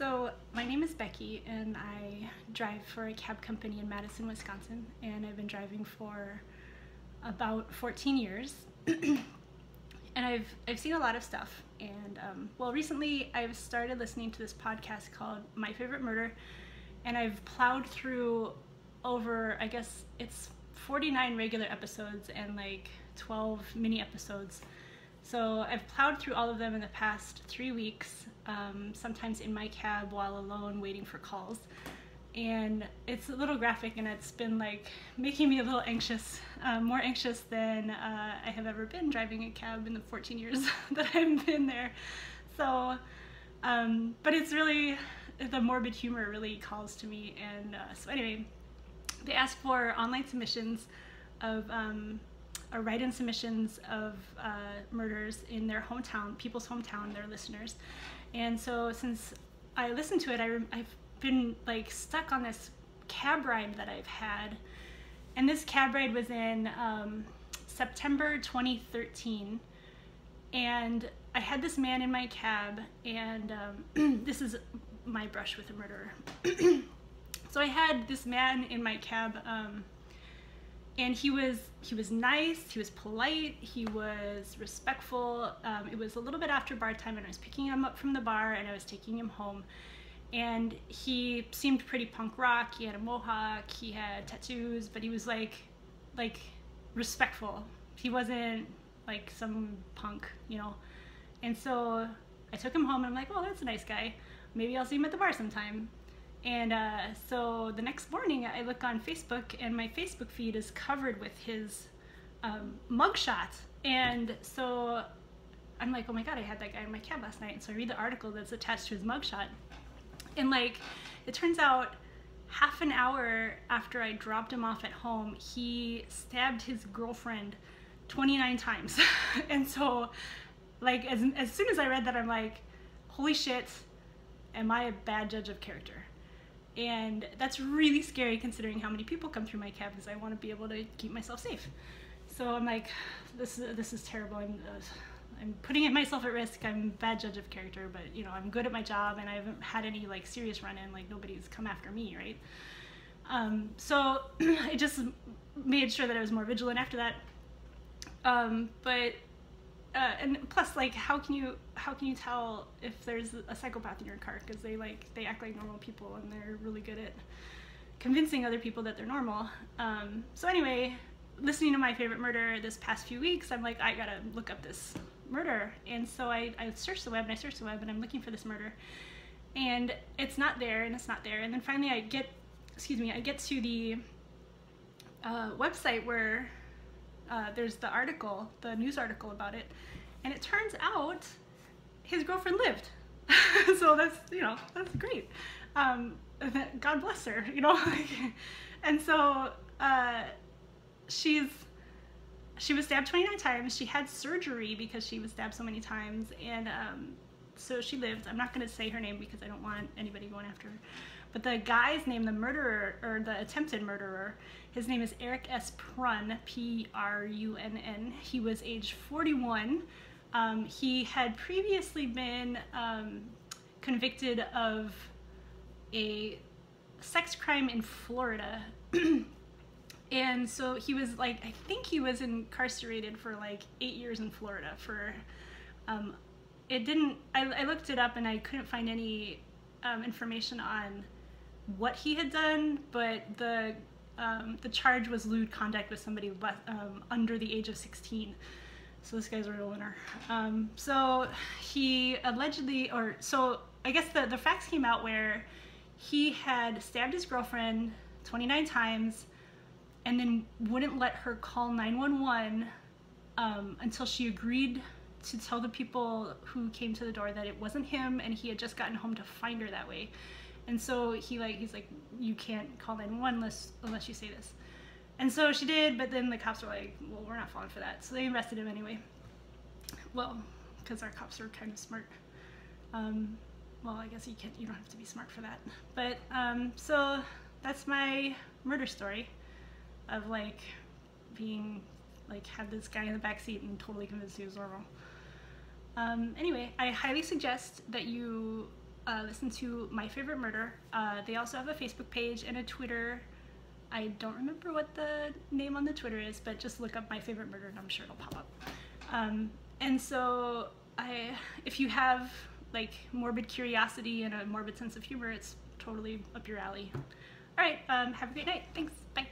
So my name is Becky and I drive for a cab company in Madison, Wisconsin, and I've been driving for about 14 years. And I've seen a lot of stuff, and recently I've started listening to this podcast called My Favorite Murder, and I've plowed through over, I guess it's 49 regular episodes and like 12 mini episodes. So I've plowed through all of them in the past 3 weeks, sometimes in my cab while alone waiting for calls. And it's a little graphic, and it's been like making me a little anxious, more anxious than I have ever been driving a cab in the 14 years that I've been there. So, but it's really, the morbid humor really calls to me. And so anyway, they asked for online submissions of, or write-in submissions of murders in their hometown, people's hometown, their listeners. And so since I listened to it, I've been like stuck on this cab ride that I've had, and this cab ride was in September 2013, and I had this man in my cab, and this is my brush with a murderer. So I had this man in my cab, and he was nice, he was polite, he was respectful. It was a little bit after bar time, and I was picking him up from the bar and I was taking him home. And he seemed pretty punk rock. He had a mohawk, he had tattoos, but he was like respectful. He wasn't like some punk, you know. And so I took him home, and I'm like, well, that's a nice guy. Maybe I'll see him at the bar sometime. And so the next morning I look on Facebook, and my Facebook feed is covered with his mugshot. And so I'm like, oh my God, I had that guy in my cab last night. And so I read the article that's attached to his mugshot. And like, it turns out half an hour after I dropped him off at home, he stabbed his girlfriend 29 times. And so like, as soon as I read that, I'm like, holy shit, am I a bad judge of character? And that's really scary considering how many people come through my cab, because I want to be able to keep myself safe. So I'm like, this is terrible. I'm putting myself at risk. I'm a bad judge of character, but you know, I'm good at my job, and I haven't had any like serious run-in, like nobody's come after me, right? So I just made sure that I was more vigilant after that. And plus, like, how can you tell if there's a psychopath in your car? Because they act like normal people, and they're really good at convincing other people that they're normal. So anyway, listening to My Favorite Murder this past few weeks, I'm like, I gotta look up this murder. And so I searched the web, and I'm looking for this murder, and it's not there, and it's not there. And then finally I get to the website where there's the article, the news article about it, and it turns out his girlfriend lived. So that's, you know, that's great. God bless her, you know. And so she was stabbed 29 times. She had surgery because she was stabbed so many times, and so she lived. I'm not going to say her name because I don't want anybody going after her. But the guy's name, the murderer, or the attempted murderer, his name is Eric S. Prunn, P-R-U-N-N. He was age 41. He had previously been convicted of a sex crime in Florida. And so he was like, I think he was incarcerated for like 8 years in Florida for, I looked it up and I couldn't find any information on what he had done, but the charge was lewd conduct with somebody under the age of 16. So this guy's a real winner. So he allegedly, so I guess the facts came out where he had stabbed his girlfriend 29 times, and then wouldn't let her call 911 until she agreed to tell the people who came to the door that it wasn't him, and he had just gotten home to find her that way. And so he's like, you can't call 911 unless you say this. And so she did, but then the cops were like, well, we're not falling for that. So they arrested him anyway. Well, because our cops are kind of smart. Well, I guess you don't have to be smart for that. But so that's my murder story of like being like, had this guy in the backseat and totally convinced he was normal. Anyway, I highly suggest that you listen to My Favorite Murder. They also have a Facebook page and a Twitter. I don't remember what the name on the Twitter is, but just look up My Favorite Murder and I'm sure it'll pop up. And so if you have like morbid curiosity and a morbid sense of humor, it's totally up your alley. All right, have a great night. Thanks. Bye.